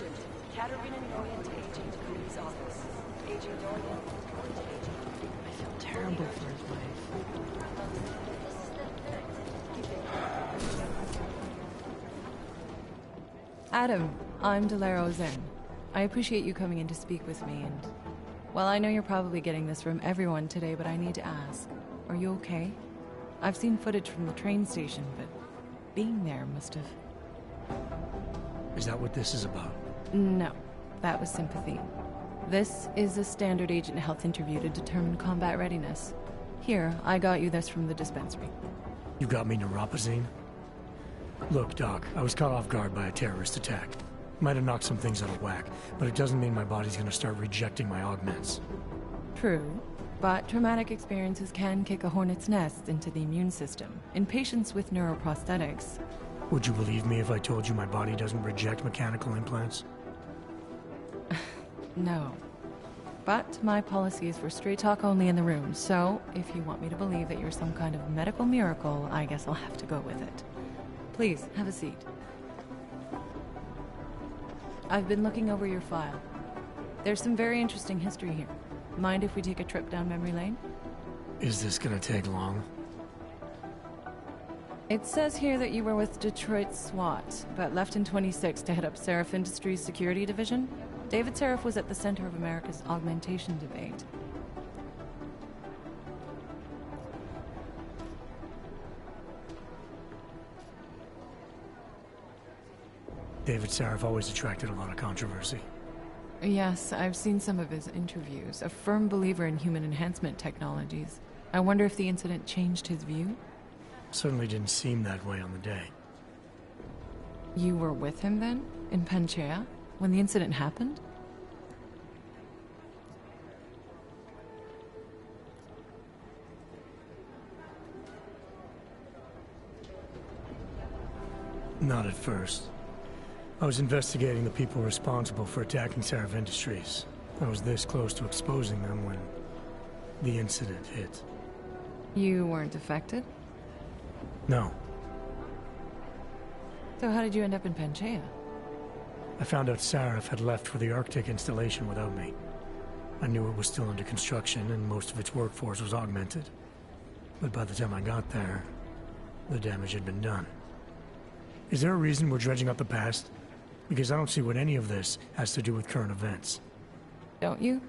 Agent. Katerina Noyan to Agent Cooey's office. Agent Noyan to Agent. I feel terrible for his wife. Adam, I'm Delaro Zen. I appreciate you coming in to speak with me, and... well, I know you're probably getting this from everyone today, but I need to ask. Are you okay? I've seen footage from the train station, but being there must have... Is that what this is about? No, that was sympathy. This is a standard agent health interview to determine combat readiness. Here, I got you this from the dispensary. You got me neuropazine? Look, Doc, I was caught off guard by a terrorist attack. Might have knocked some things out of whack, but it doesn't mean my body's gonna start rejecting my augments. True, but traumatic experiences can kick a hornet's nest into the immune system. In patients with neuroprosthetics... Would you believe me if I told you my body doesn't reject mechanical implants? No. But my policy is for straight talk only in the room, so if you want me to believe that you're some kind of medical miracle, I guess I'll have to go with it. Please, have a seat. I've been looking over your file. There's some very interesting history here. Mind if we take a trip down memory lane? Is this gonna take long? It says here that you were with Detroit SWAT, but left in 26 to head up Seraph Industries' security division. David Seraph was at the center of America's augmentation debate. David Seraph always attracted a lot of controversy. Yes, I've seen some of his interviews. A firm believer in human enhancement technologies. I wonder if the incident changed his view? Certainly didn't seem that way on the day. You were with him then? In Panchea? When the incident happened? Not at first. I was investigating the people responsible for attacking Seraph Industries. I was this close to exposing them when the incident hit. You weren't affected? No. So how did you end up in Panchea? I found out Seraph had left for the Arctic installation without me. I knew it was still under construction and most of its workforce was augmented. But by the time I got there, the damage had been done. Is there a reason we're dredging up the past? Because I don't see what any of this has to do with current events. Don't you?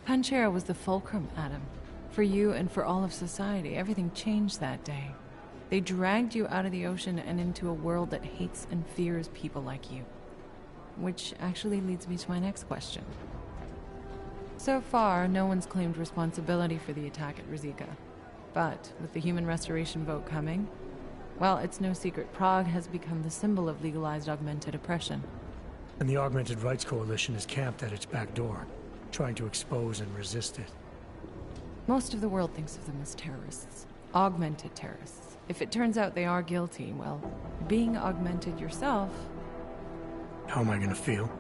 Panchea was the fulcrum, Adam. For you and for all of society, everything changed that day. They dragged you out of the ocean and into a world that hates and fears people like you. Which actually leads me to my next question. So far, no one's claimed responsibility for the attack at Rizika. But with the human restoration vote coming, well, it's no secret Prague has become the symbol of legalized augmented oppression. And the Augmented Rights Coalition is camped at its back door, trying to expose and resist it. Most of the world thinks of them as terrorists. Augmented terrorists. If it turns out they are guilty, well, being augmented yourself... How am I gonna feel?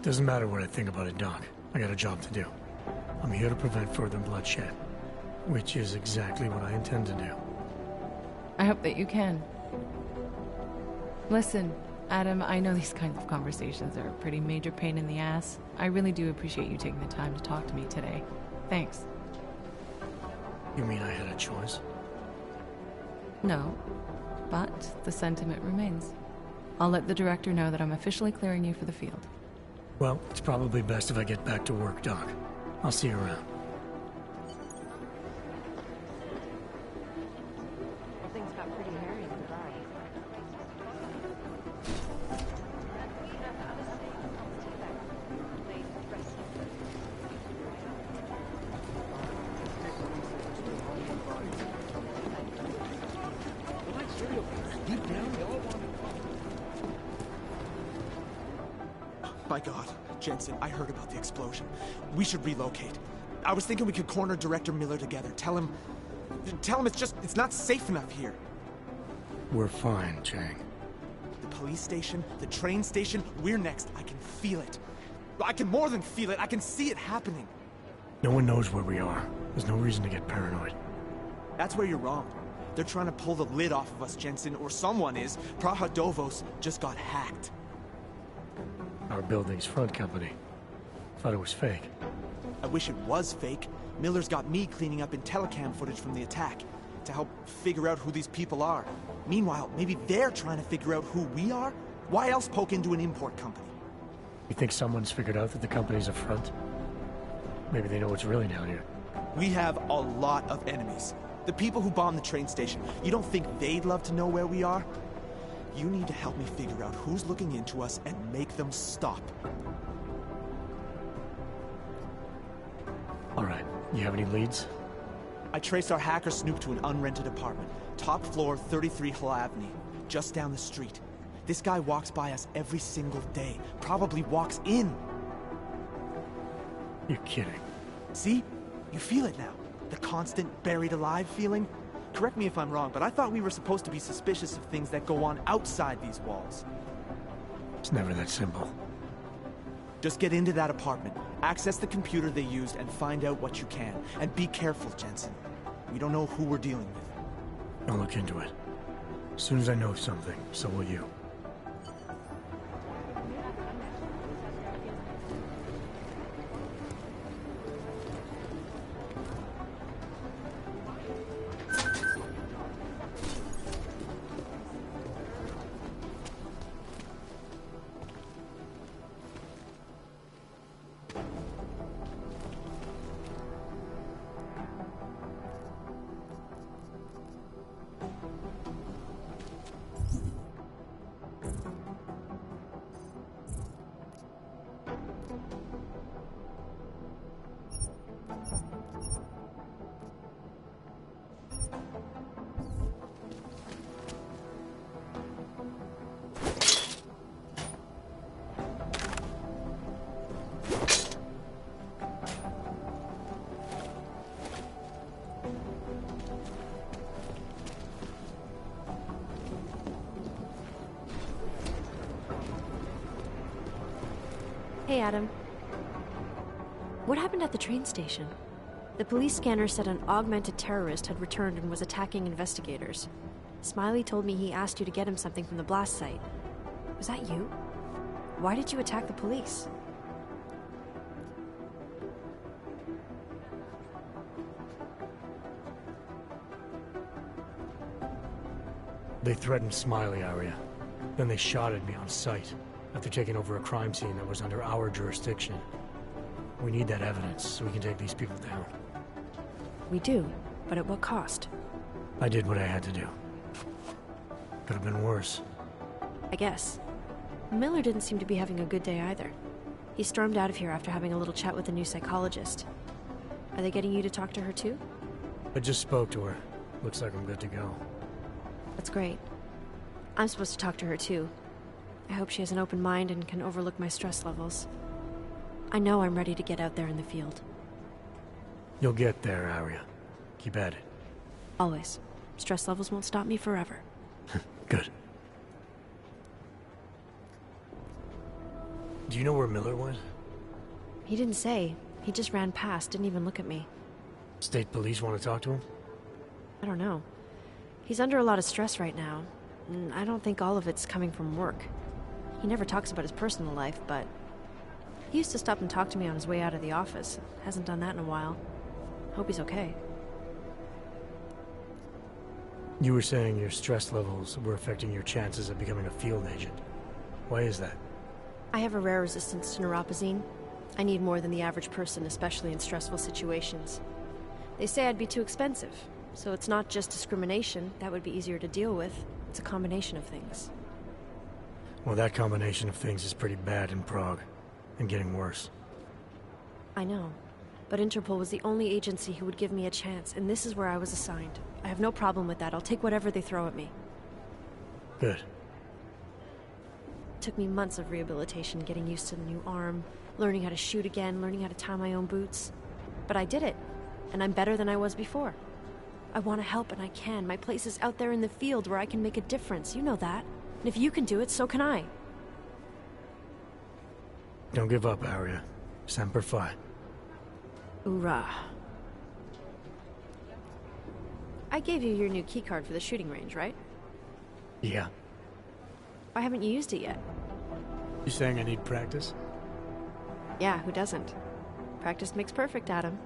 Doesn't matter what I think about it, Doc. I got a job to do. I'm here to prevent further bloodshed, which is exactly what I intend to do. I hope that you can. Listen, Adam, I know these kinds of conversations are a pretty major pain in the ass. I really do appreciate you taking the time to talk to me today. Thanks. You mean I had a choice? No, but the sentiment remains. I'll let the director know that I'm officially clearing you for the field. Well, it's probably best if I get back to work, Doc. I'll see you around. Things got pretty hairy in the bag. My God, Jensen, I heard about the explosion. We should relocate. I was thinking we could corner Director Miller together. Tell him it's not safe enough here. We're fine, Chang. The police station, the train station, we're next. I can feel it. I can more than feel it, I can see it happening. No one knows where we are. There's no reason to get paranoid. That's where you're wrong. They're trying to pull the lid off of us, Jensen, or someone is. Praha Dovos just got hacked. Our building's front company. Thought it was fake. I wish it was fake. Miller's got me cleaning up IntelliCam footage from the attack to help figure out who these people are. Meanwhile, maybe they're trying to figure out who we are? Why else poke into an import company? You think someone's figured out that the company's a front? Maybe they know what's really down here. We have a lot of enemies. The people who bombed the train station. You don't think they'd love to know where we are? You need to help me figure out who's looking into us and make them stop. All right. You have any leads? I traced our hacker snoop to an unrented apartment. Top floor, 33 Hlavny. Just down the street. This guy walks by us every single day. Probably walks in. You're kidding. See? You feel it now. The constant buried alive feeling. Correct me if I'm wrong, but I thought we were supposed to be suspicious of things that go on outside these walls. It's never that simple. Just get into that apartment, access the computer they used, and find out what you can. And be careful, Jensen. We don't know who we're dealing with. I'll look into it. As soon as I know something, so will you. Hey, Adam. What happened at the train station? The police scanner said an augmented terrorist had returned and was attacking investigators. Smiley told me he asked you to get him something from the blast site. Was that you? Why did you attack the police? They threatened Smiley, Arya. Then they shot at me on sight, after taking over a crime scene that was under our jurisdiction. We need that evidence so we can take these people down. We do, but at what cost? I did what I had to do. Could have been worse. I guess. Miller didn't seem to be having a good day either. He stormed out of here after having a little chat with the new psychologist. Are they getting you to talk to her too? I just spoke to her. Looks like I'm good to go. That's great. I'm supposed to talk to her too. I hope she has an open mind and can overlook my stress levels. I know I'm ready to get out there in the field. You'll get there, Arya. Keep at it. Always. Stress levels won't stop me forever. Good. Do you know where Miller went? He didn't say. He just ran past, didn't even look at me. State police want to talk to him? I don't know. He's under a lot of stress right now, and I don't think all of it's coming from work. He never talks about his personal life, but he used to stop and talk to me on his way out of the office. Hasn't done that in a while. Hope he's okay. You were saying your stress levels were affecting your chances of becoming a field agent. Why is that? I have a rare resistance to neuropazine. I need more than the average person, especially in stressful situations. They say I'd be too expensive, so it's not just discrimination. That would be easier to deal with. It's a combination of things. Well, that combination of things is pretty bad in Prague, and getting worse. I know, but Interpol was the only agency who would give me a chance, and this is where I was assigned. I have no problem with that. I'll take whatever they throw at me. Good. It took me months of rehabilitation, getting used to the new arm, learning how to shoot again, learning how to tie my own boots. But I did it, and I'm better than I was before. I want to help and I can. My place is out there in the field where I can make a difference. You know that. And if you can do it, so can I. Don't give up, Arya. Semper Fi. Hoorah. I gave you your new keycard for the shooting range, right? Yeah. Why haven't you used it yet? You saying I need practice? Yeah, who doesn't? Practice makes perfect, Adam.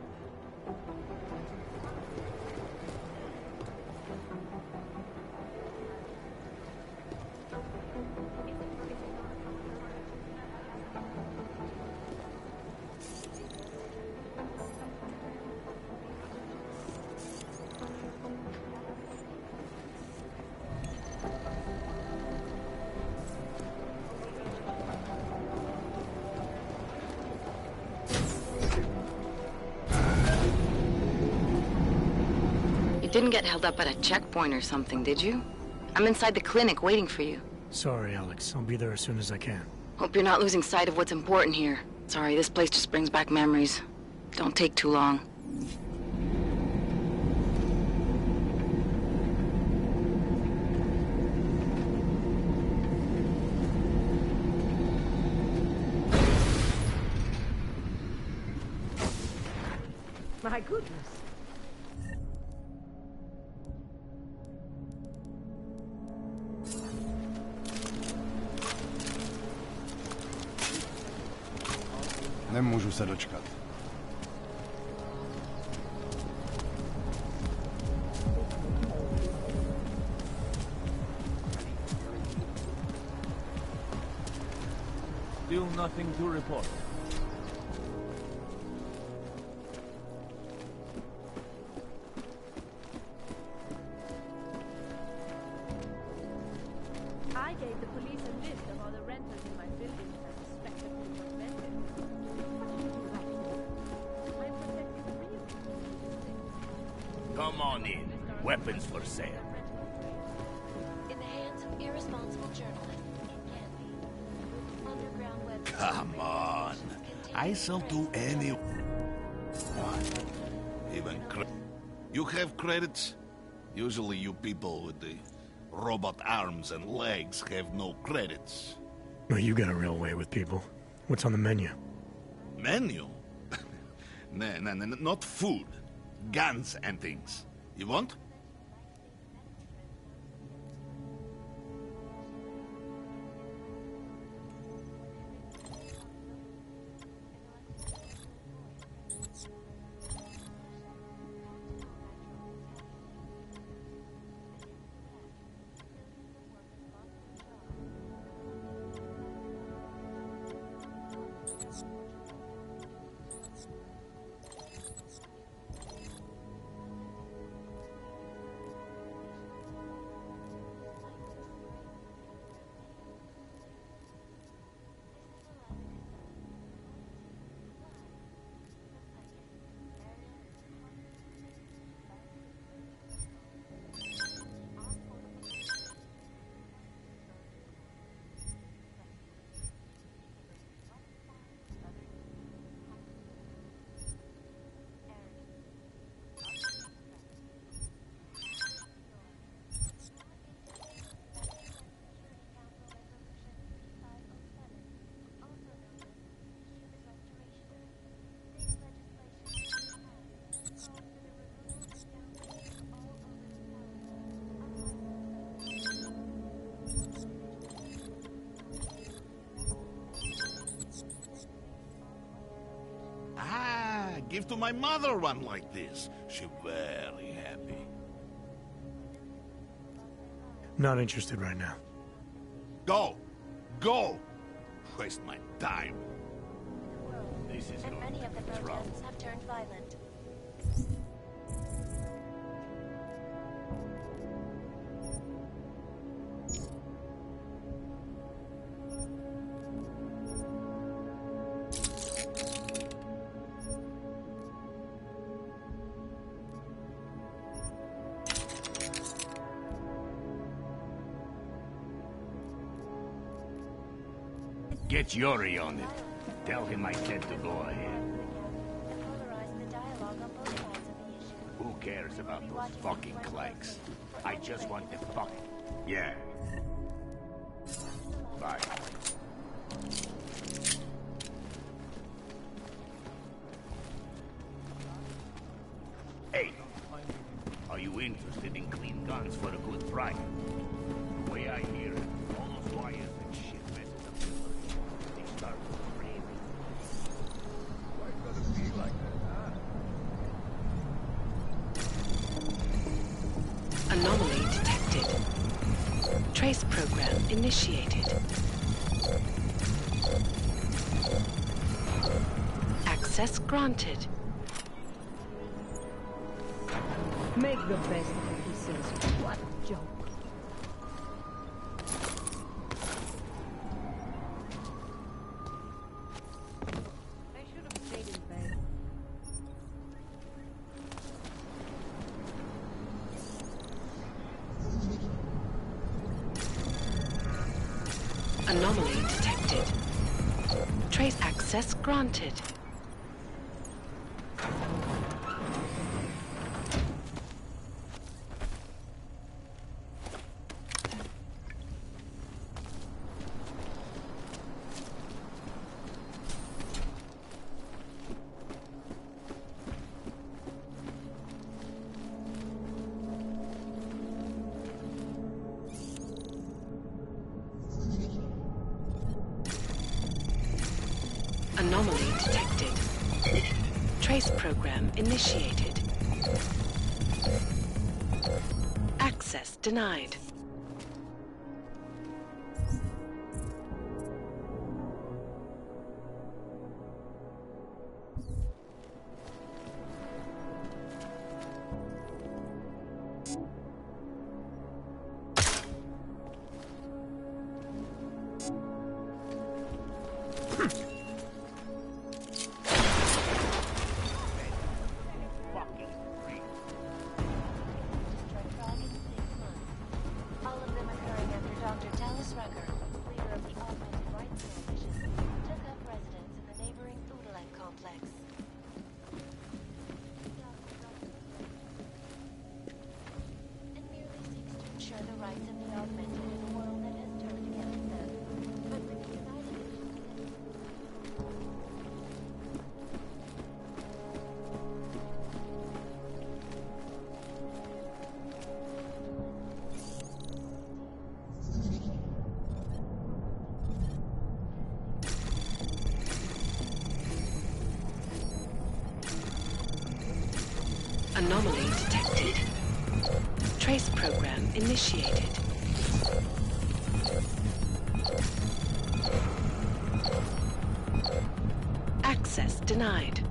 Didn't get held up at a checkpoint or something, did you? I'm inside the clinic waiting for you. Sorry, Alex. I'll be there as soon as I can. Hope you're not losing sight of what's important here. Sorry, this place just brings back memories. Don't take too long. My goodness. Nemůžu se dočkat. Still nothing to report. I gave the police a list of all the renters in my building that I suspected were rented. I'm protecting the real estate. Come on in. Weapons for sale. In the hands of irresponsible journalists, it can be. Underground websites. Come on. I sell to anyone. Even you have credits? Usually you people with the robot arms and legs have no credits. Well, you got a real way with people. What's on the menu? Menu? No, not food. Guns and things. You want? Give to my mother one like this. She very happy. Not interested right now. Go! Go! Waste my time. This is And going many of the to be trouble. protests have turned violent. Get Yuri on it. Tell him I said to go ahead. And polarize the dialogue on both sides of the issue. Who cares about those fucking clanks? I just want the fuck. Yeah. Bye. Hey, are you interested in clean guns for a good price? The way I hear it, all those wires and shit messes up the money. They start crazy. Why gotta be like that, huh? Anomaly detected. Trace program initiated. Access granted. Make the best of it, he says. What a joke. I should have stayed in bed. Anomaly detected. Trace access granted. Anomaly detected. Trace program initiated. Access denied. All of them occurring after Dr. Talus Rucker, leader of the Augmented Rights Coalition, took up residence in the neighboring Oodalite complex. And merely seeks to ensure the rights of the Augmented in a world that has turned against them. But with the United Nations Anomaly detected. Trace program initiated. Access denied.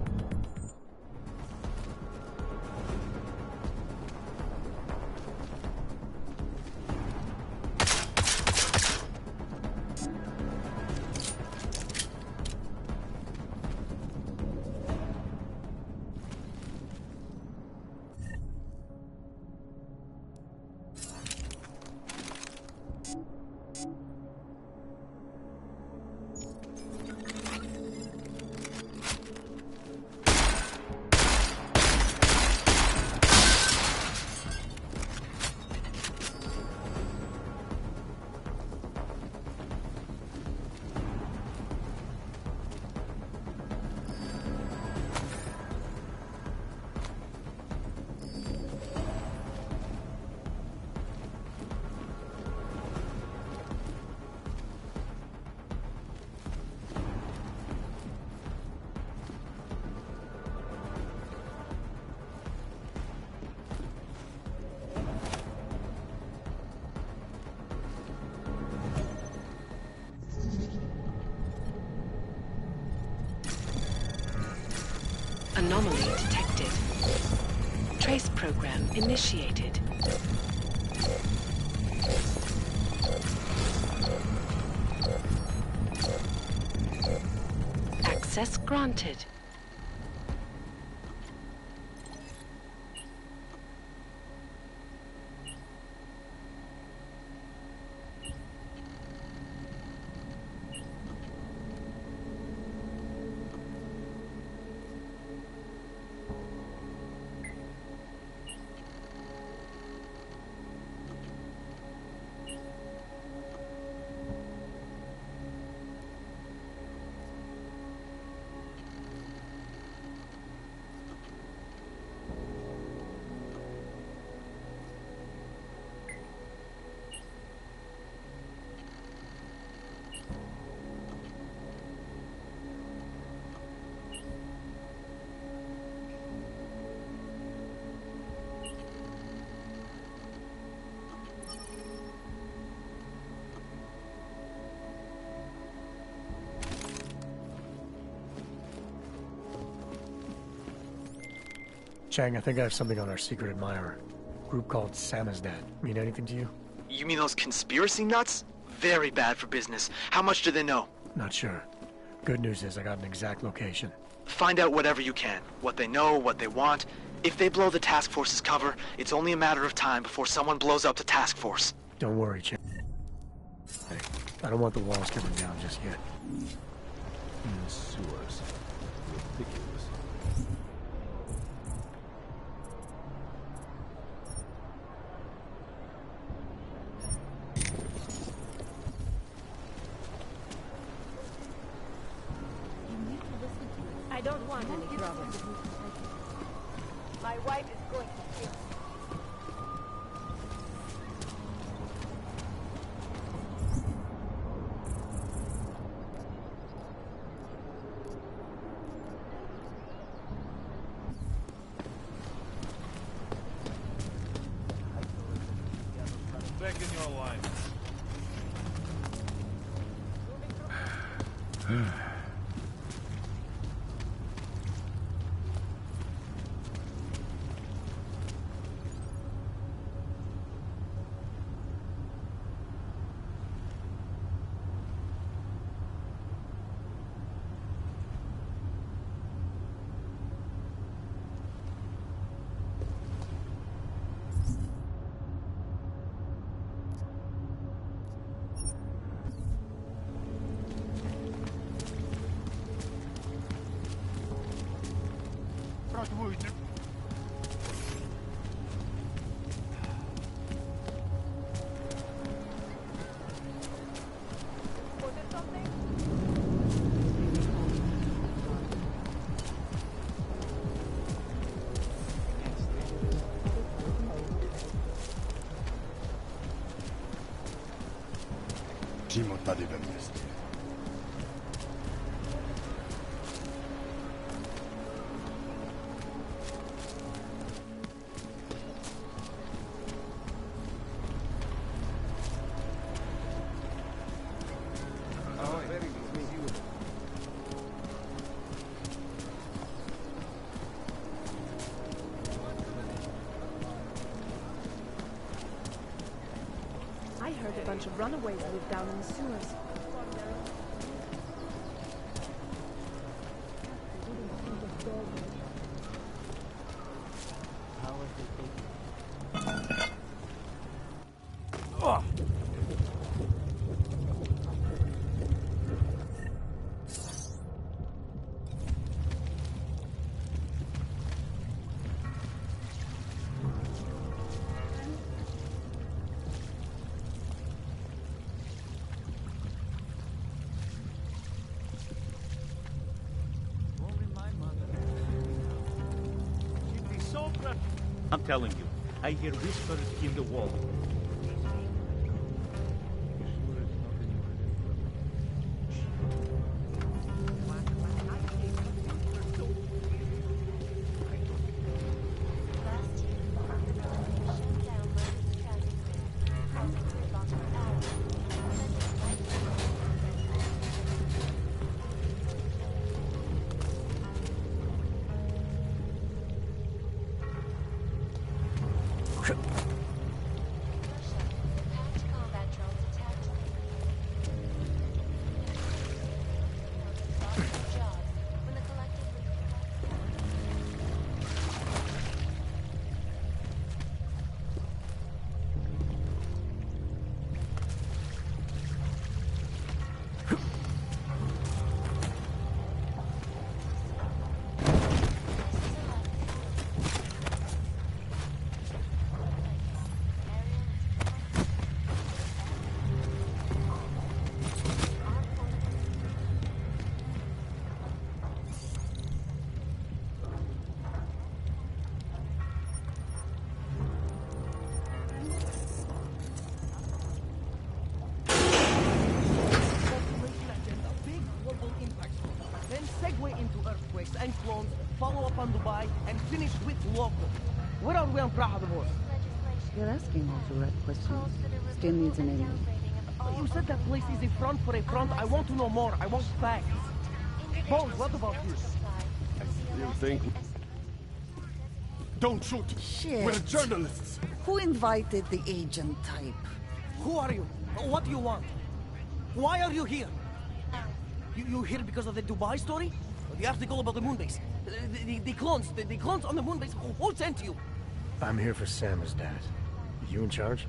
Anomaly detected. Trace program initiated. Access granted. Chang, I think I have something on our secret admirer. A group called Samizdat. Mean anything to you? You mean those conspiracy nuts? Very bad for business. How much do they know? Not sure. Good news is I got an exact location. Find out whatever you can. What they know, what they want. If they blow the task force's cover, it's only a matter of time before someone blows up the task force. Don't worry, Chang. Hey, I don't want the walls coming down just yet. In the sewers. Ridiculous. I don't want any trouble. My wife is going to kill me. Back in your line. Timota de Vemnesti. I heard a bunch of runaways live down in the sewers. I'm telling you, I hear whispers in the wall. and clones, follow up on Dubai, and finish with local. Where are we on Praha, the boss? You're asking all the right questions. Still needs an enemy. You said that place is a front for a front. I want to know more. I want facts. Bones, what about you? You think... Don't shoot! Shit. We're journalists! Who invited the agent type? Who are you? What do you want? Why are you here? You here because of the Dubai story? The article about the moonbase? The clones on the moonbase? Who sent you? I'm here for Sam's dad. You in charge?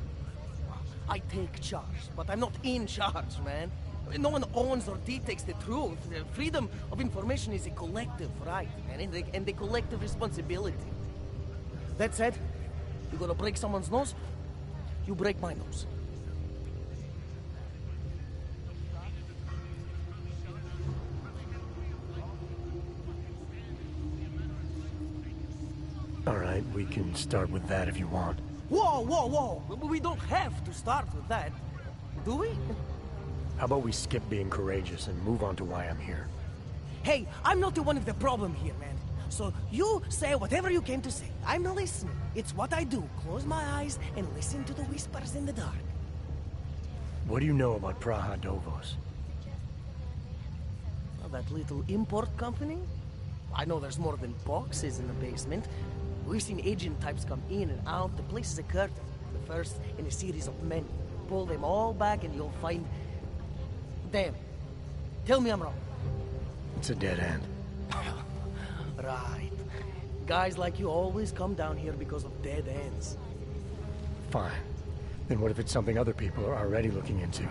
I take charge, but I'm not in charge, man. No one owns or dictates the truth. Freedom of information is a collective right, man, and a collective responsibility. That said, you gonna break someone's nose, you break my nose. All right, we can start with that if you want. Whoa, whoa, whoa! We don't have to start with that, do we? How about we skip being courageous and move on to why I'm here? Hey, I'm not the one of the problem here, man. So you say whatever you came to say. I'm listening. It's what I do. Close my eyes and listen to the whispers in the dark. What do you know about Praha Dovos? Oh, that little import company? I know there's more than boxes in the basement. We've seen agent types come in and out. The place is a curtain. The first in a series of many. Pull them all back and you'll find... Damn. Tell me I'm wrong. It's a dead end. Right. Guys like you always come down here because of dead ends. Fine. Then what if it's something other people are already looking into?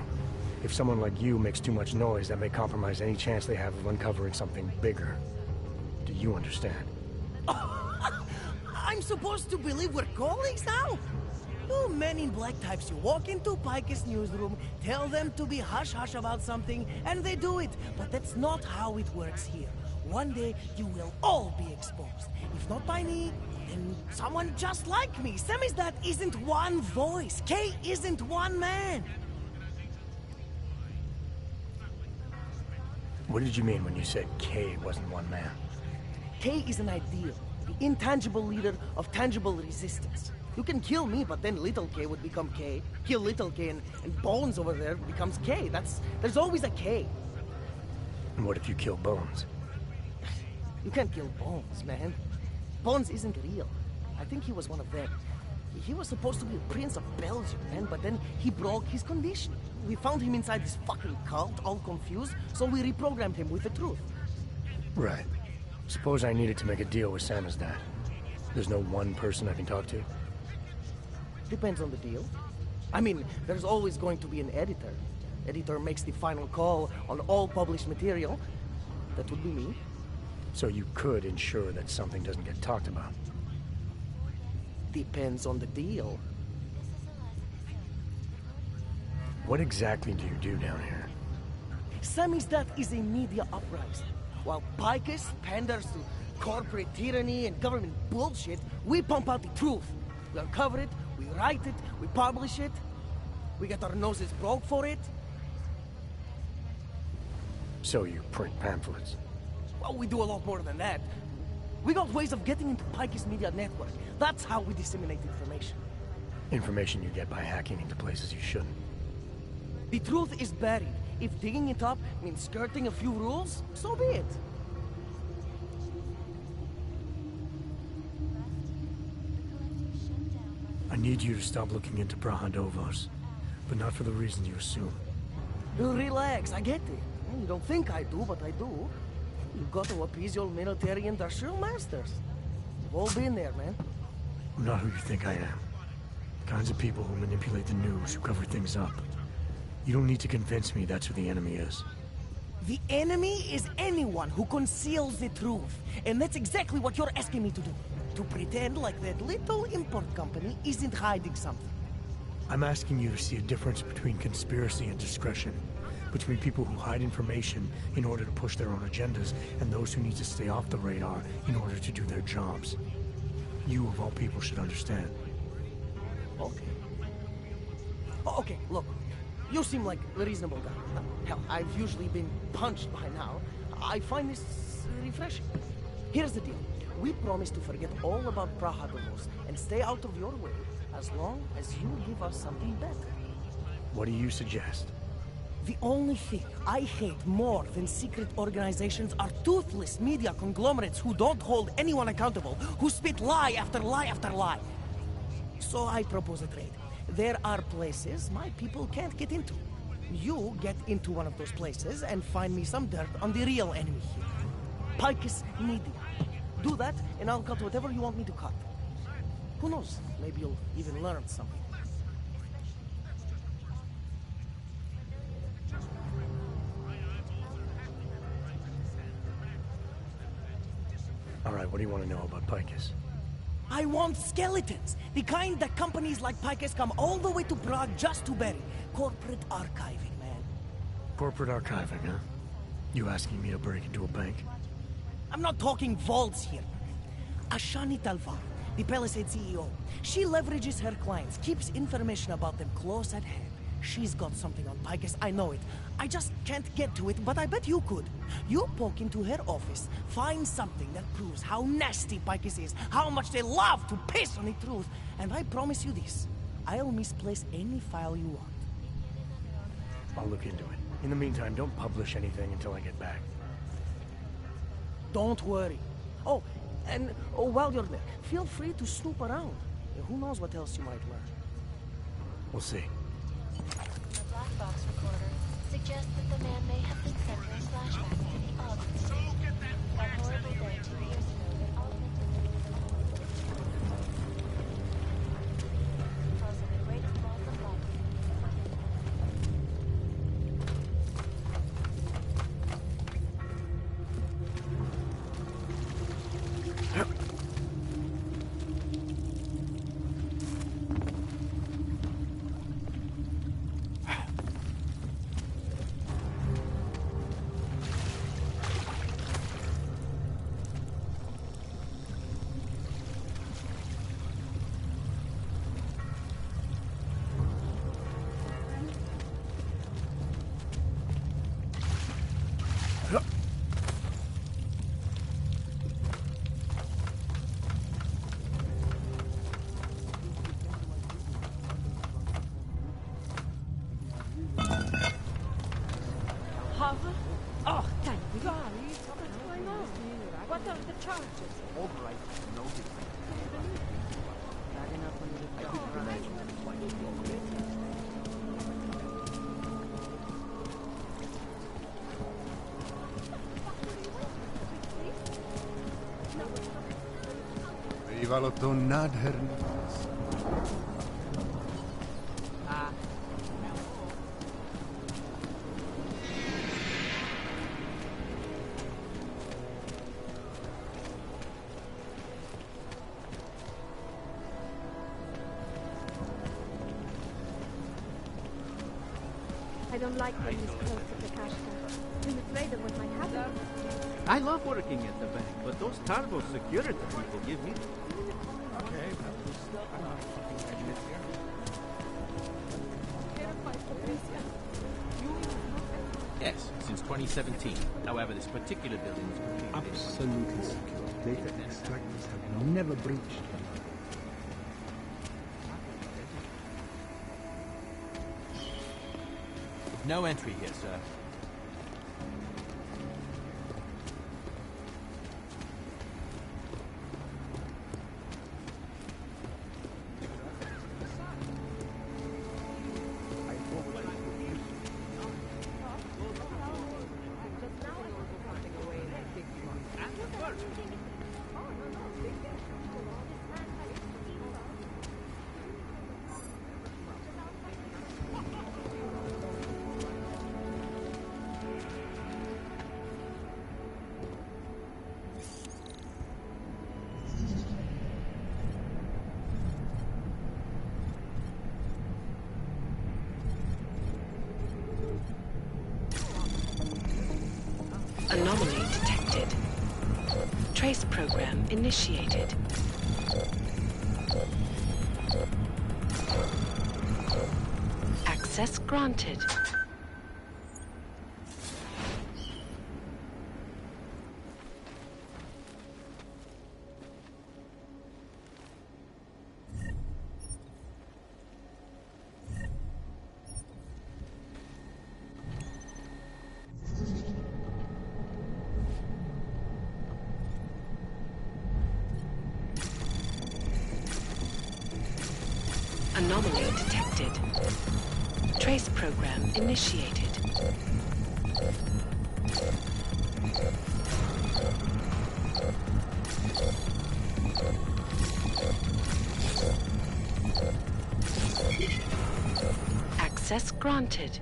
If someone like you makes too much noise, that may compromise any chance they have of uncovering something bigger. Do you understand? I'm supposed to believe we're colleagues now? You men in black types, you walk into Pike's newsroom, tell them to be hush-hush about something, and they do it. But that's not how it works here. One day, you will all be exposed. If not by me, then someone just like me. Samizdat isn't one voice. K isn't one man. What did you mean when you said K wasn't one man? K is an ideal, the intangible leader of tangible resistance. You can kill me, but then little K would become K. Kill little K and Bones over there becomes K. There's always a K. And what if you kill Bones? You can't kill Bones, man. Bones isn't real. I think he was one of them. He was supposed to be a prince of Belgium, man, but then he broke his condition. We found him inside this fucking cult, all confused, so we reprogrammed him with the truth. Right. Suppose I needed to make a deal with Samizdat. There's no one person I can talk to? Depends on the deal. I mean, there's always going to be an editor. Editor makes the final call on all published material. That would be me. So you could ensure that something doesn't get talked about? Depends on the deal. What exactly do you do down here? Samizdat is a media uprising. While Picus panders to corporate tyranny and government bullshit, we pump out the truth. We uncover it, we write it, we publish it. We get our noses broke for it. So you print pamphlets? Well, we do a lot more than that. We got ways of getting into Picus media network. That's how we disseminate information. Information you get by hacking into places you shouldn't. The truth is buried. If digging it up means skirting a few rules, so be it. I need you to stop looking into Praha Dovos, but not for the reasons you assume. Relax, I get it. You don't think I do, but I do. You've got to appease your military industrial masters. We've all been there, man. I'm not who you think I am. The kinds of people who manipulate the news, who cover things up. You don't need to convince me that's who the enemy is. The enemy is anyone who conceals the truth. And that's exactly what you're asking me to do. To pretend like that little import company isn't hiding something. I'm asking you to see a difference between conspiracy and discretion. Between people who hide information in order to push their own agendas, and those who need to stay off the radar in order to do their jobs. You, of all people, should understand. Okay. Okay, look. You seem like a reasonable guy. Hell, I've usually been punched by now. I find this refreshing. Here's the deal. We promise to forget all about Praha Dovos and stay out of your way, as long as you give us something better. What do you suggest? The only thing I hate more than secret organizations are toothless media conglomerates who don't hold anyone accountable, who spit lie after lie after lie. So I propose a trade. There are places my people can't get into. You get into one of those places and find me some dirt on the real enemy here. Picus Media. Do that, and I'll cut whatever you want me to cut. Who knows? Maybe you'll even learn something. All right, what do you want to know about Picus? I want skeletons! The kind that companies like Picus come all the way to Prague just to bury. Corporate archiving, man. Corporate archiving, huh? You asking me to break into a bank? I'm not talking vaults here. Ashani Talvar, the Palisade CEO. She leverages her clients, keeps information about them close at hand. She's got something on Picus, I know it. I just can't get to it, but I bet you could. You poke into her office, find something that proves how nasty Picus is, how much they love to piss on the truth, and I promise you this, I'll misplace any file you want. I'll look into it. In the meantime, don't publish anything until I get back. Don't worry. Oh, and while you're there, feel free to snoop around. Who knows what else you might learn. We'll see. The black box recorder suggests that the man may have been sending flashbacks to the August. That horrible day 2 years ago that augmented causing the greatest loss of life. Harvard? Oh, thank God. What's going on? What are the charges? All right, no different. I couldn't imagine them flying Bývalo to nádherné. I don't like being this close to the cash cow. I'm afraid of what might happen. I love working at the bank, but those Tarbo security people give me... Okay, Yes, since 2017. However, this particular building is completely absolutely secure. Data extractors have never breached them. No entry here, sir. Anomaly detected. Trace program initiated. Access granted. Anomaly detected. Trace program initiated. Access granted.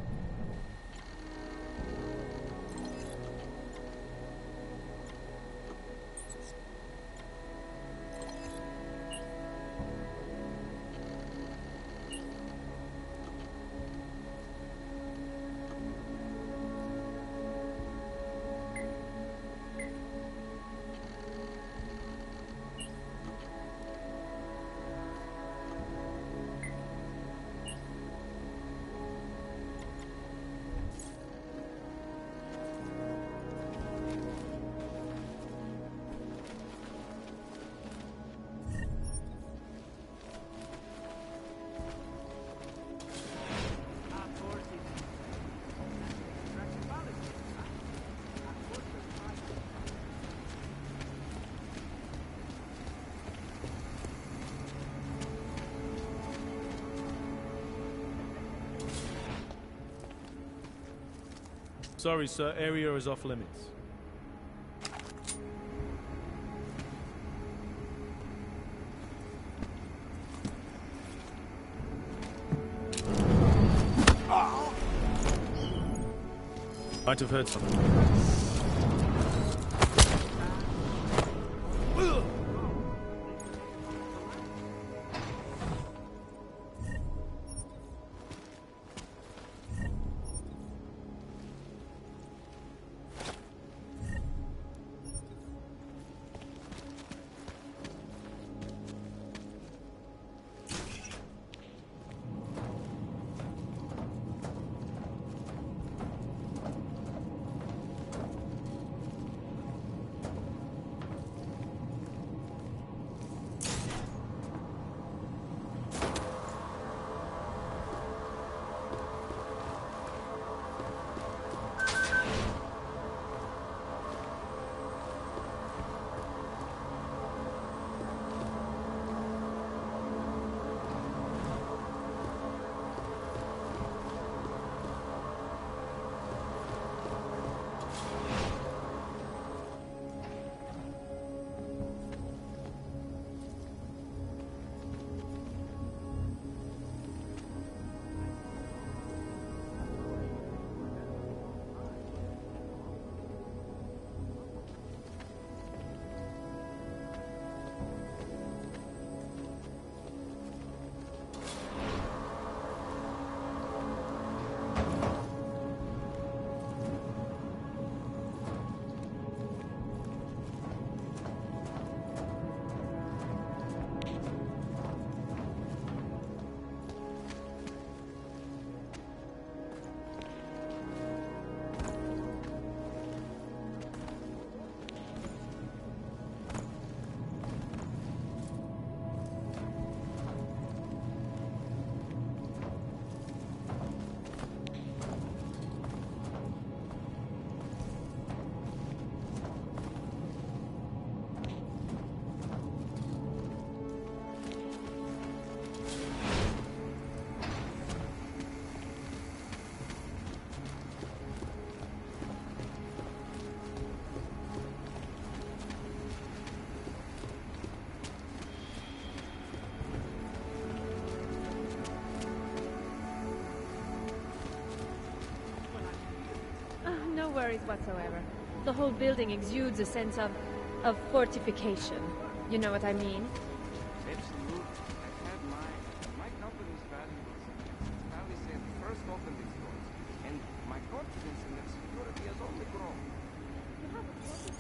Sorry, sir. Area is off limits. Might have heard something. No worries whatsoever. The whole building exudes a sense of fortification. You know what I mean? Absolutely. I've had my company's values established at first opened these doors, and my confidence in their security has only grown. You have a focus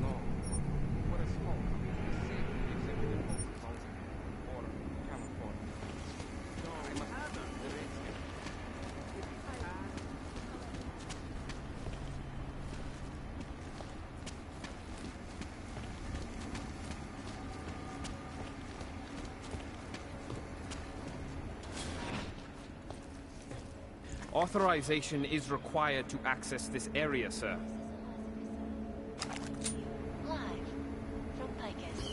No. For a small company, safe executive consulting or California. No, I must have the rates. Authorization is required to access this area, sir. Live from Picus.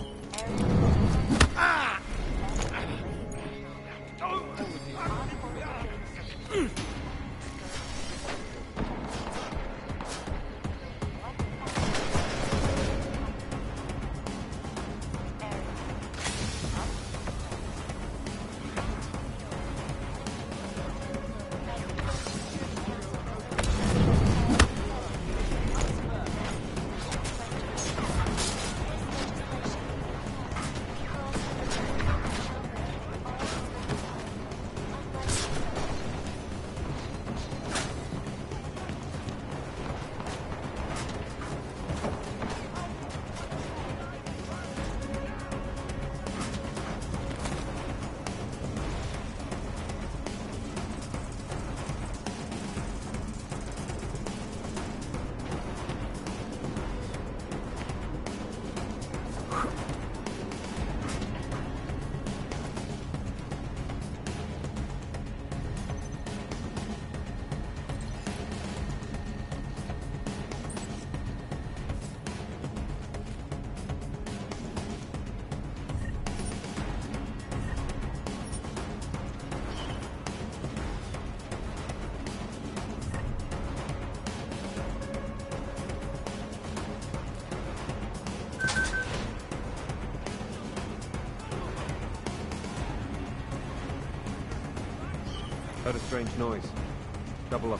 Heard a strange noise. Double up.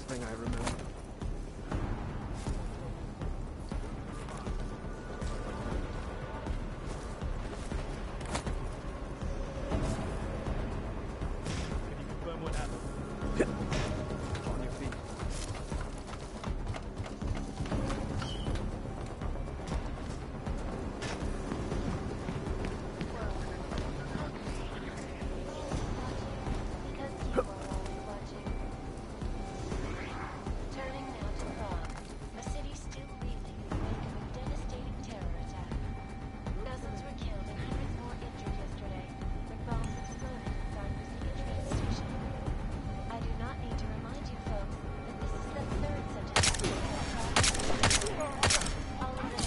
Thing I remember. On your feet. Turning now to Prague, a city still reeling in the wake of a devastating terror attack. Dozens were killed and hundreds more injured yesterday when bombs exploded inside the city train station. I do not need to remind you folks that this is the third such attack in Prague. All of them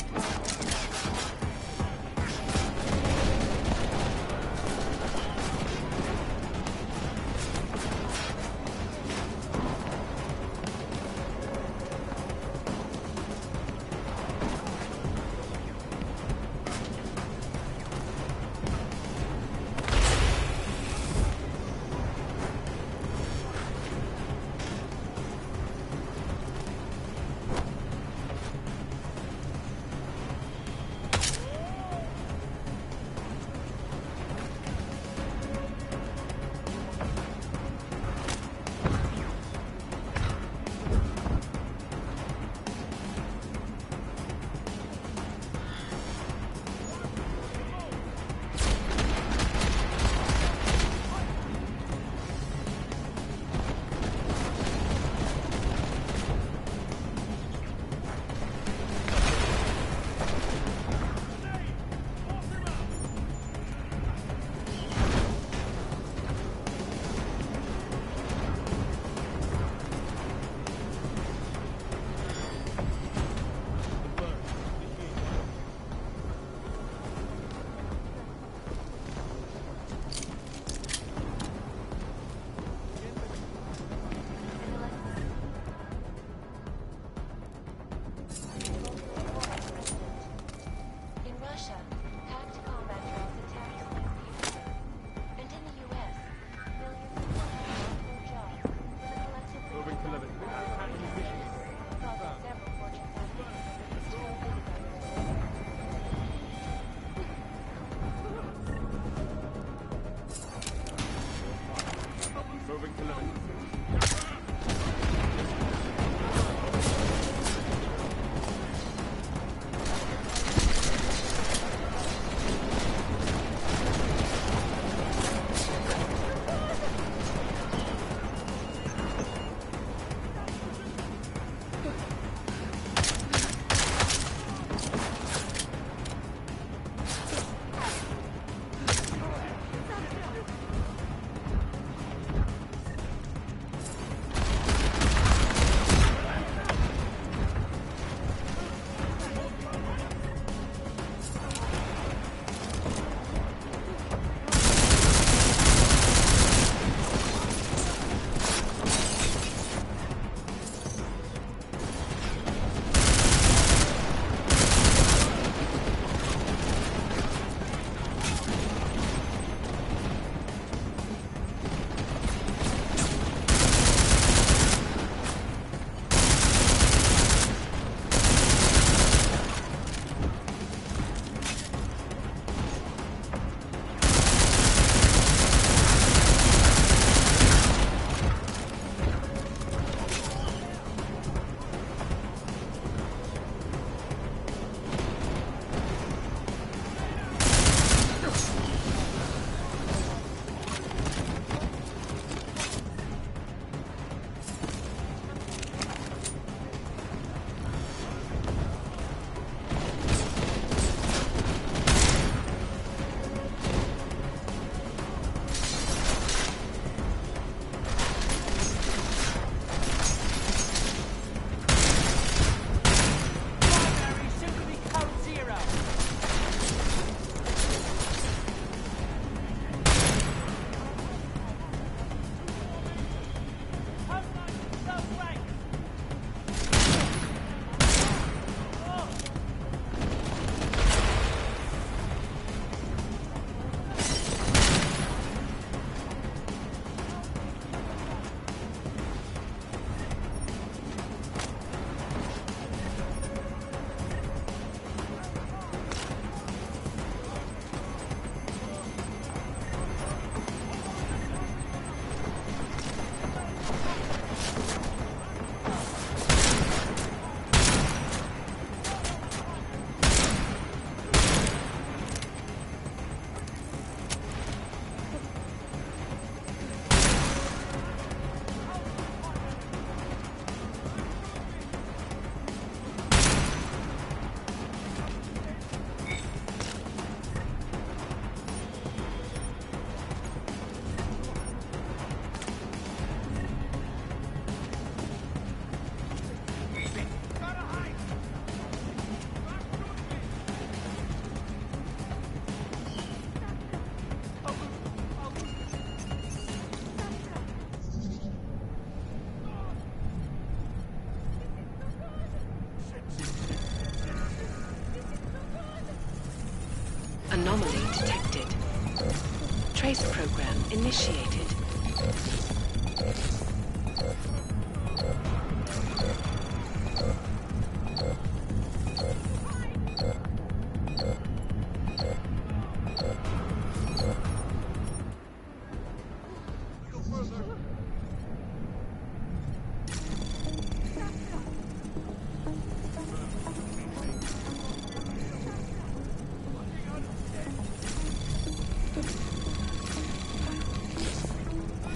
initiated.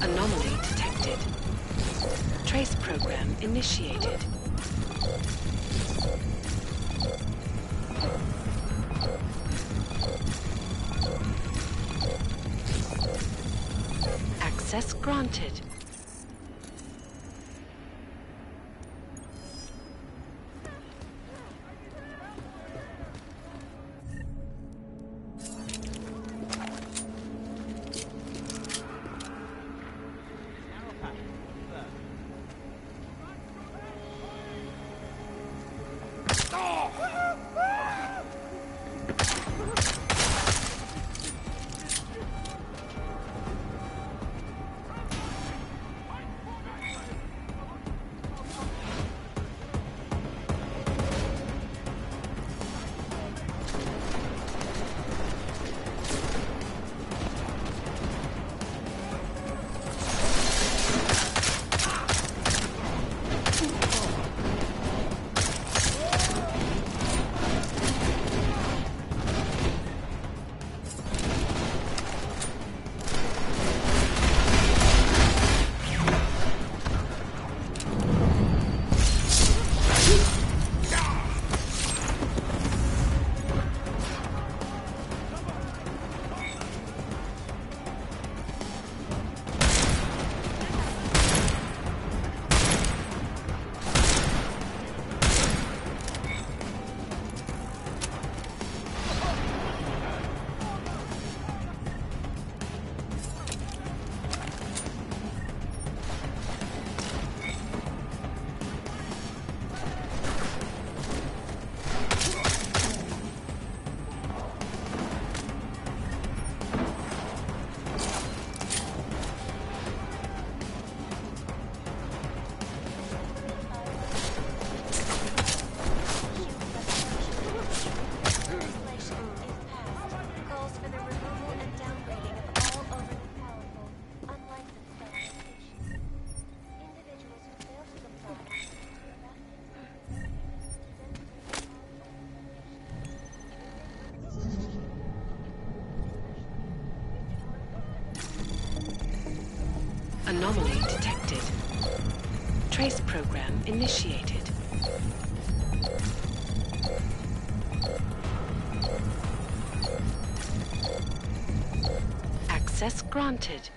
Anomaly detected. Trace program initiated. Access granted. Anomaly detected. Trace program initiated. Access granted.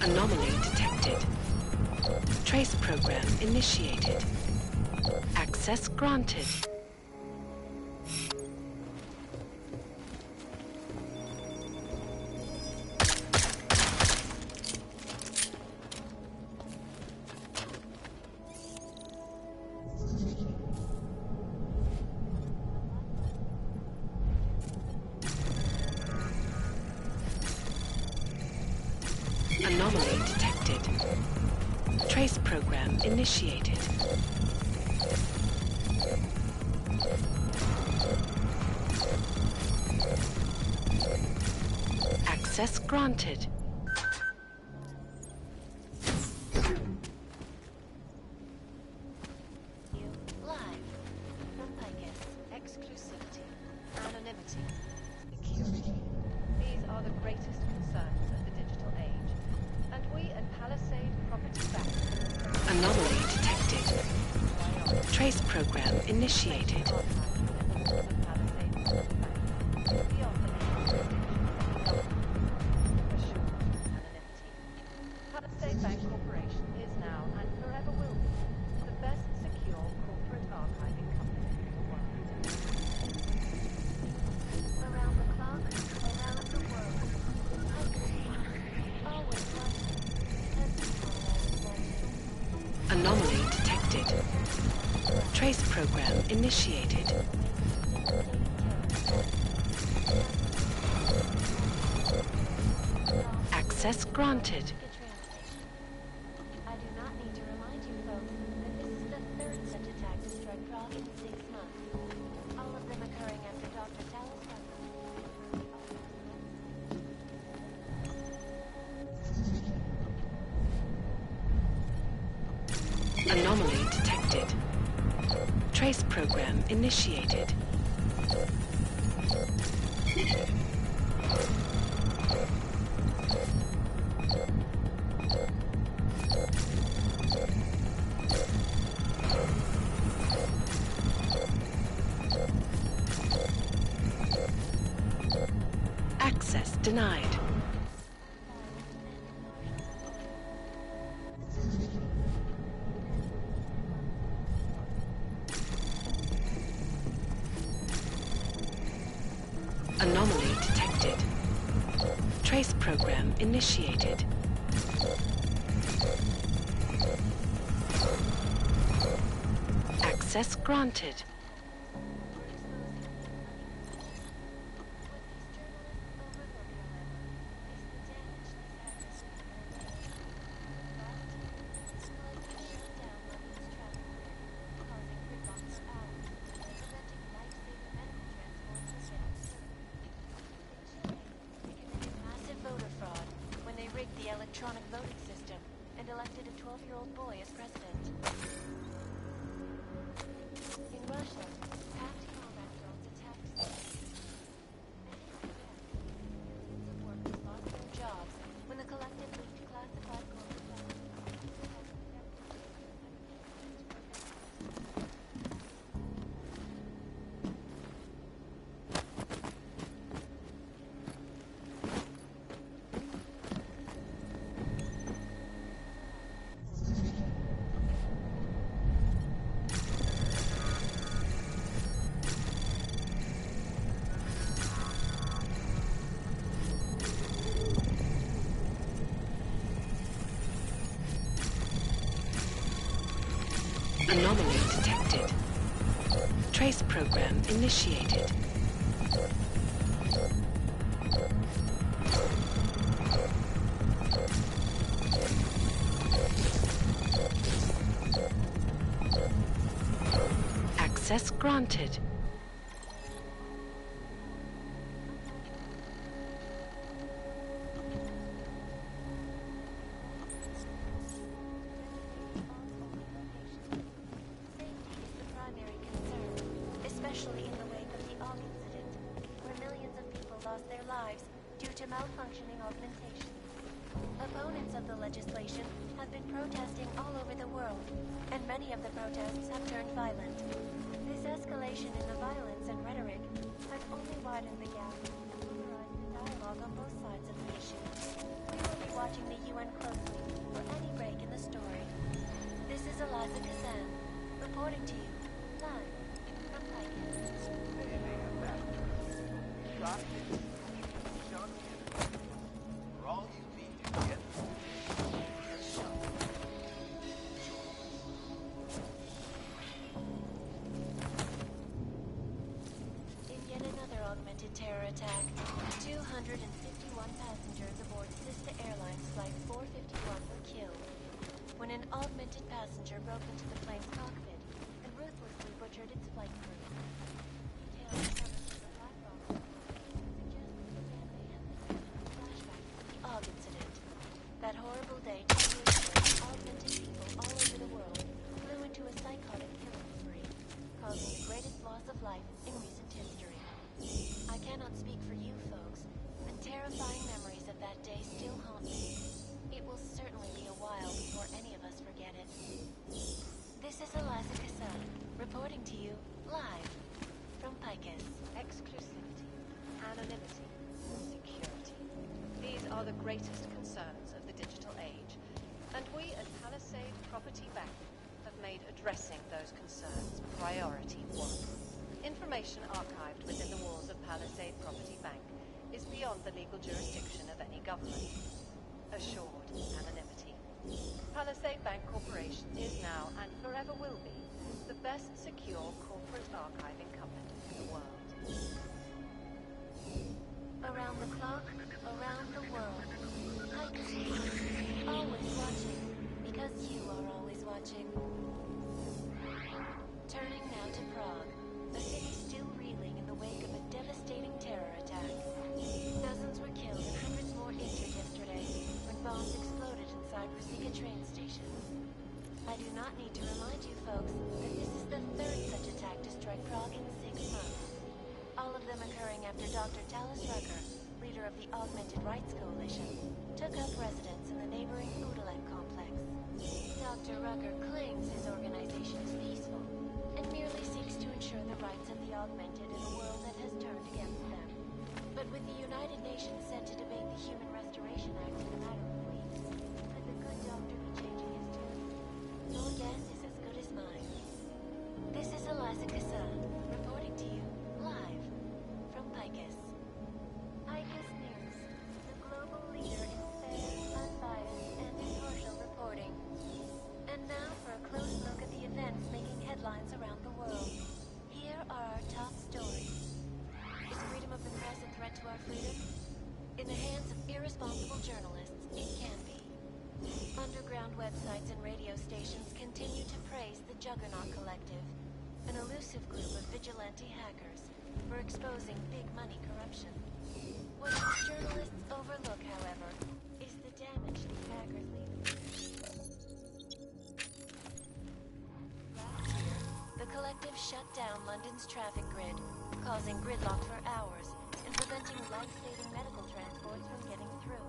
Anomaly detected. Trace program initiated. Access granted. Anomaly detected. Trace program initiated. Access granted. Live from Vegas. Exclusivity, anonymity, security. These are the greatest concerns of the digital age. And we at Palisade Property Bank. Anomaly detected. Trace program initiated. Palisade Bank Corporation is now and forever will be the best secure corporate archiving company in the world. Anomaly detected. Trace program initiated. Access granted. I do not need to remind you folks that this is the third such attack to strike Prague in 6 months. All of them occurring after Dr. Tallis Anomaly detected. Trace program initiated. Access denied. Anomaly detected. Trace program initiated. Access granted. massive voter fraud when they rigged the electronic voting system and elected a 12-year-old boy as president. In Russia, packed combat zones attacked millions of workers lost their jobs when the collective leaked classified corporate documents. Anomaly detected. Trace program initiated. Access granted. Especially in the wake of the AUG incident, where millions of people lost their lives due to malfunctioning augmentation. Opponents of the legislation have been protesting all over the world, and many of the protests have turned violent. This escalation in the violence and rhetoric has only widened the gap and polarized the dialogue on both sides of the issue. We will be watching the UN closely for any break in the story. This is Eliza Kazan, reporting to you, live. In yet another augmented terror attack, 251 passengers aboard Sista Airlines Flight 451 were killed when an augmented passenger broke into the plane's cockpit and ruthlessly butchered its flight crew. Details covered from the black box suggest that the family had flashbacks to the AUG incident. That horrible day 2 years ago, augmented people all over the world flew into a psychotic killing spree, causing the greatest loss of life in recent history. I cannot speak for you folks, but terrifying memories of that day still haunt me. It will certainly be a while before any of us forget it. This is Eliza Kazan, reporting to you live from Picus. Exclusivity, anonymity, security. These are the greatest concerns of the digital age, and we at Palisade Property Bank have made addressing those concerns priority 1. Information archived within the walls of Palisade Property Bank is beyond the legal jurisdiction of any government. Assured anonymity. Palisade Bank Corporation is now, and forever will be, the best secure corporate archiving company in the world. Around the clock, around the world. Always watching, because you are always watching. Turning now to Prague, the city still reeling in the wake of a devastating terror attack. Dozens were killed and hundreds more injured yesterday when bombs exploded inside Ruzicka train station. I do not need to remind you folks that this is the third such attack to strike Prague in 6 months. All of them occurring after Dr. Talis Rucker, leader of the Augmented Rights Coalition, took up residence in the neighboring Udalek complex. Dr. Rucker claims his organization is peaceful and merely seeks to ensure the rights of the augmented in a world that has turned against them. But with the United Nations set to debate the Human Restoration Act in a matter of weeks, could the good doctor be changing his tune? Your guess is as good as mine. This is Eliza Kassan, reporting to you, live, from Picus. Picus News, the global leader in fair, unbiased, and impartial reporting. And now for a close look at the events making headlines around the world. Here are our top stories. Is freedom of the press a threat to our freedom? In the hands of irresponsible journalists, it can be. Underground websites and radio stations continue to praise the Juggernaut Collective, an elusive group of vigilante hackers, for exposing big money corruption. What these journalists overlook, however, is the damage these hackers leave. Last year, the collective shut down London's traffic grid, causing gridlock for hours and preventing life-saving medical transports from getting through.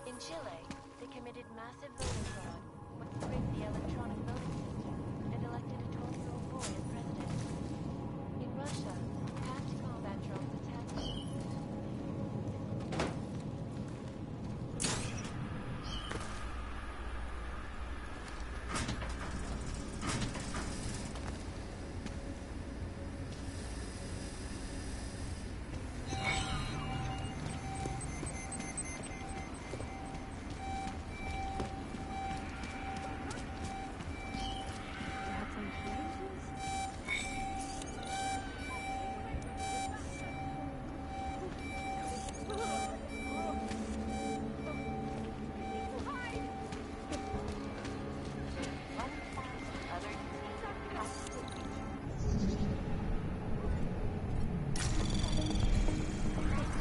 In Chile, they committed massive voting fraud when they rigged the electronic voting system and elected a 12-year-old boy as president. In Russia, hacked combat drones attacked.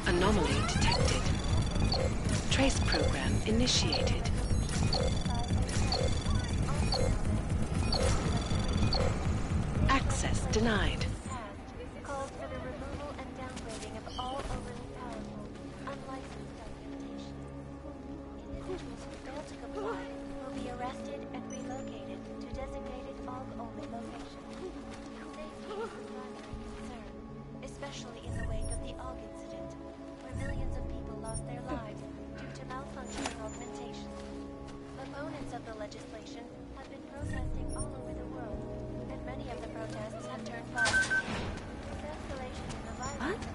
Anomaly detected. Trace program initiated. Access denied. Calls for the removal and downgrading of all overly powerful, unlicensed documentation. Individuals who fail to comply will be arrested and relocated to designated AUG-only locations. Safety is the primary concern, especially in the wake of the AUG incident, where millions of people lost their lives due to malfunctioning augmentation. Opponents of the legislation have been protesting all over the world, and many of the protests have turned violent. This escalation in the violence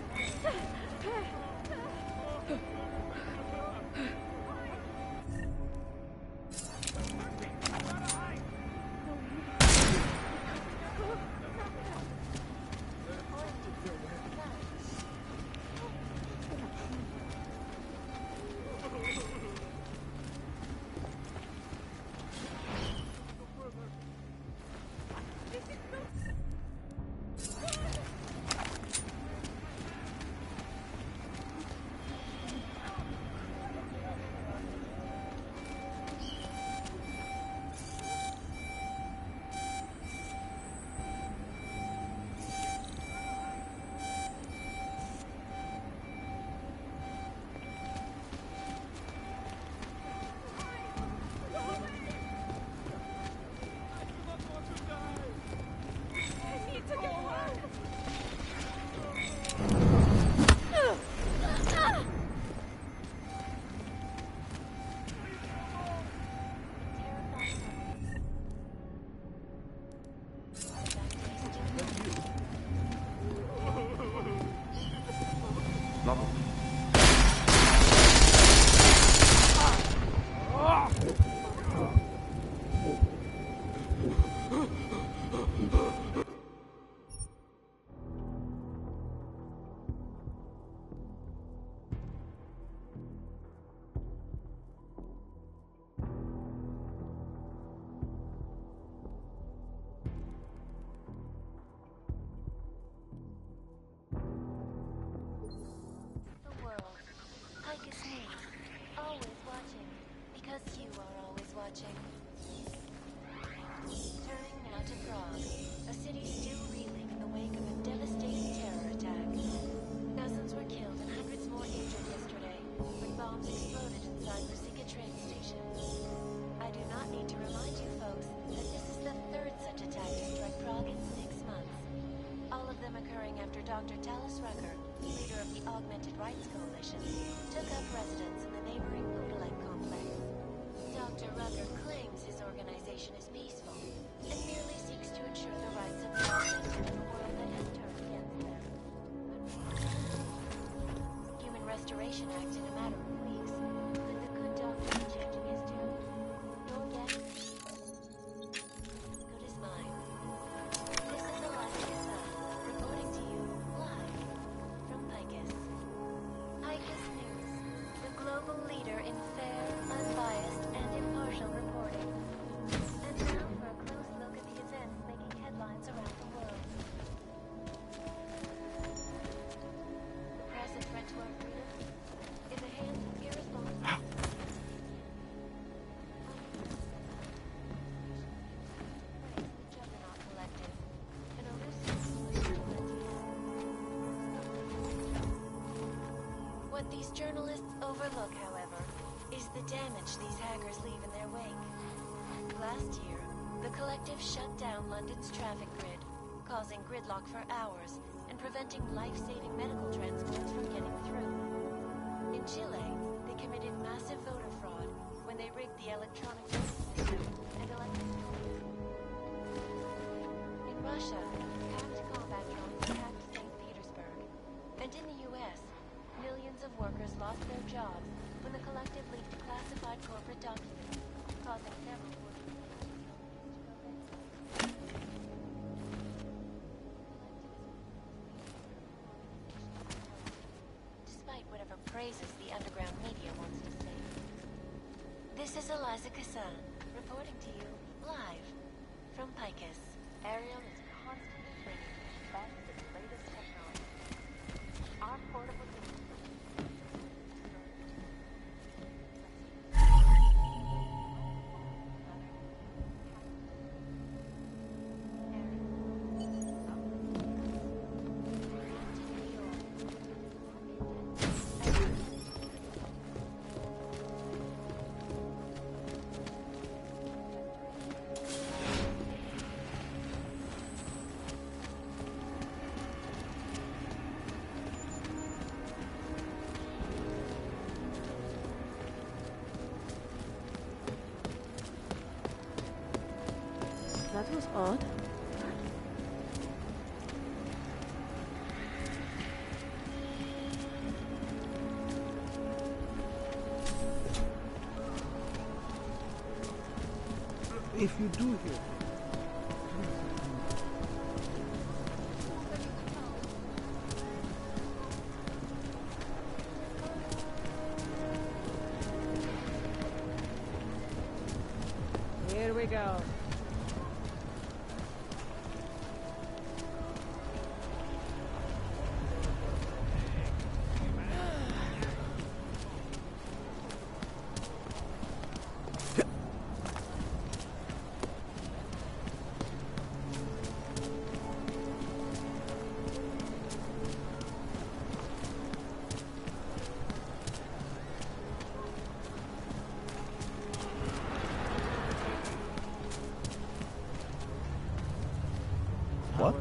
You are always watching. Turning now to Prague, a city still reeling in the wake of a devastating terror attack. Dozens were killed and hundreds more injured yesterday when bombs exploded inside Rusika train station. I do not need to remind you folks that this is the third such attack to strike Prague in 6 months. All of them occurring after Dr. Talis Rucker, leader of the Augmented Rights Coalition, took up residence in the neighboring Udalek complex. Dr. Rucker claims his organization is peaceful and merely seeks to ensure the rights of the augmented in a world that has turned against them. Human Restoration Act in a matter of weeks. Could the good doctor be changing his tune? Your guess? Good as mine. This is Eliza Sun, reporting to you live from Picus. Picus News, the global leader in fair, unbiased, and impartial reporting. And now for a close look at the events making headlines around the world. The press and French war freedom in the hands of irresponsible. Juggernaut Collective, an elusive What these journalists overlook, however, is the damage these hackers leave in their wake. Last year, the Collective shut down London's traffic grid, causing gridlock for hours and preventing life-saving medical transports from getting through. In Chile, they committed massive voter fraud when they rigged the electronic voting system and elected. In Russia, hacked combat drones attacked St. Petersburg. And in the U.S., millions of workers lost their jobs when the Collective leaked classified corporate documents, causing several workers. Despite whatever praises the underground media wants to say. This is Eliza Kassan, reporting to you live from Picus. Ariel is constantly bringing the best and latest technology. Our portable That was odd. If you do hear Here we go. what?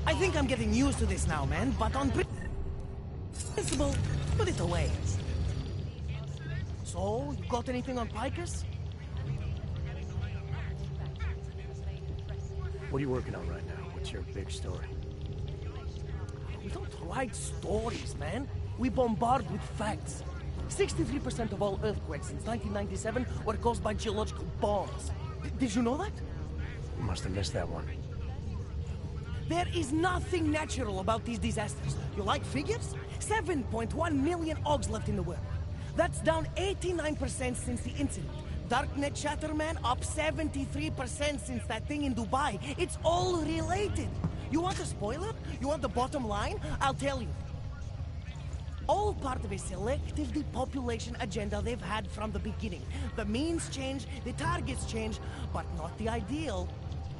I think I'm getting used to this now, man, but on principle, put it away. So, you got anything on Picus? What are you working on right now? What's your big story? We don't write stories, man. We bombard with facts. 63% of all earthquakes since 1997 were caused by geological bombs. Did you know that? Must have missed that one. There is nothing natural about these disasters. You like figures? 7.1 million Augs left in the world. That's down 89% since the incident. Darknet chatter, man, up 73% since that thing in Dubai. It's all related. You want a spoiler? You want the bottom line? I'll tell you. All part of a selective depopulation agenda they've had from the beginning. The means change, the targets change, but not the ideal.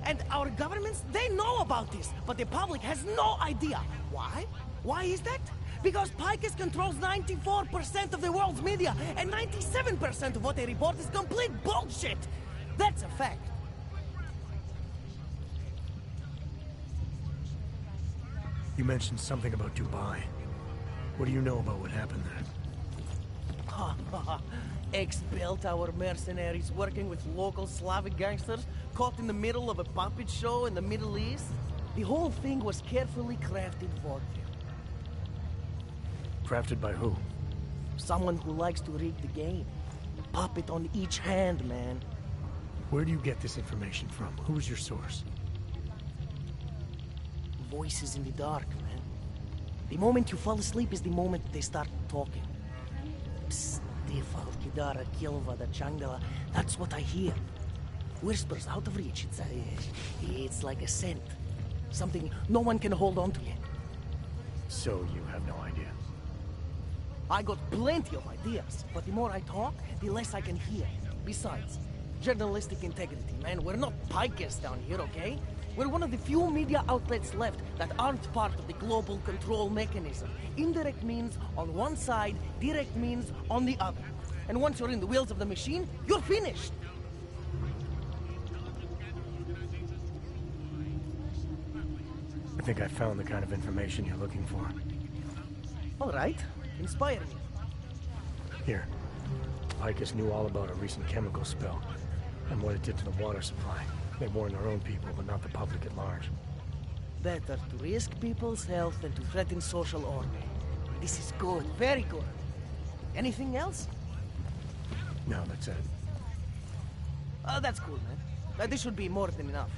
And our governments, they know about this, but the public has no idea. Why? Why is that? Because Picus controls 94% of the world's media, and 97% of what they report is complete bullshit. That's a fact. You mentioned something about Dubai. What do you know about what happened there? Ex-built our mercenaries working with local Slavic gangsters caught in the middle of a puppet show in the Middle East. The whole thing was carefully crafted for them. Crafted by who? Someone who likes to rig the game. Puppet on each hand, man. Where do you get this information from? Who's your source? Voices in the dark, man. The moment you fall asleep is the moment they start talking. Psst, Defal, Kidara, Kilva, Changala. That's what I hear. Whispers out of reach. It's like a scent. Something no one can hold on to yet. So you have no idea? I got plenty of ideas, but the more I talk, the less I can hear. Besides, journalistic integrity, man. We're not pikers down here, okay? We're one of the few media outlets left that aren't part of the global control mechanism. Indirect means on one side, direct means on the other. And once you're in the wheels of the machine, you're finished. I think I found the kind of information you're looking for. All right. Inspire me. Here. Picus knew all about a recent chemical spill and what it did to the water supply. They warned their own people, but not the public at large. Better to risk people's health than to threaten social order. This is good, very good. Anything else? No, that's it. That's cool, man. This should be more than enough.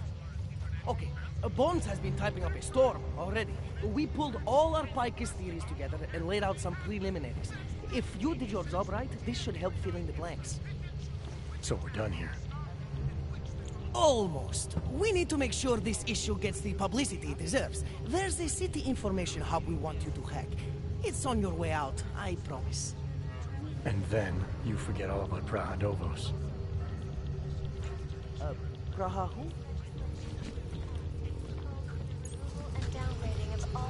Okay, Bones has been typing up a storm already. We pulled all our Picus theories together and laid out some preliminaries. If you did your job right, this should help fill in the blanks. So we're done here. Almost. We need to make sure this issue gets the publicity it deserves. There's a city information hub we want you to hack. It's on your way out, I promise. And then you forget all about Praha Novos. Praha who? And downrating of all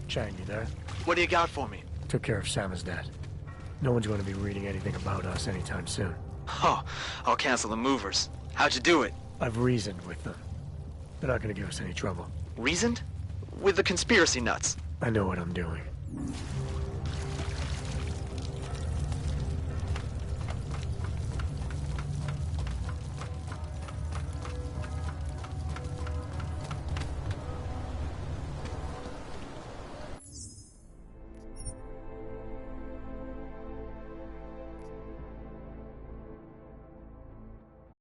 Chang, you there? What do you got for me? Took care of Samizdat. No one's going to be reading anything about us anytime soon. Oh, I'll cancel the movers. How'd you do it? I've reasoned with them. They're not going to give us any trouble. Reasoned? With the conspiracy nuts? I know what I'm doing.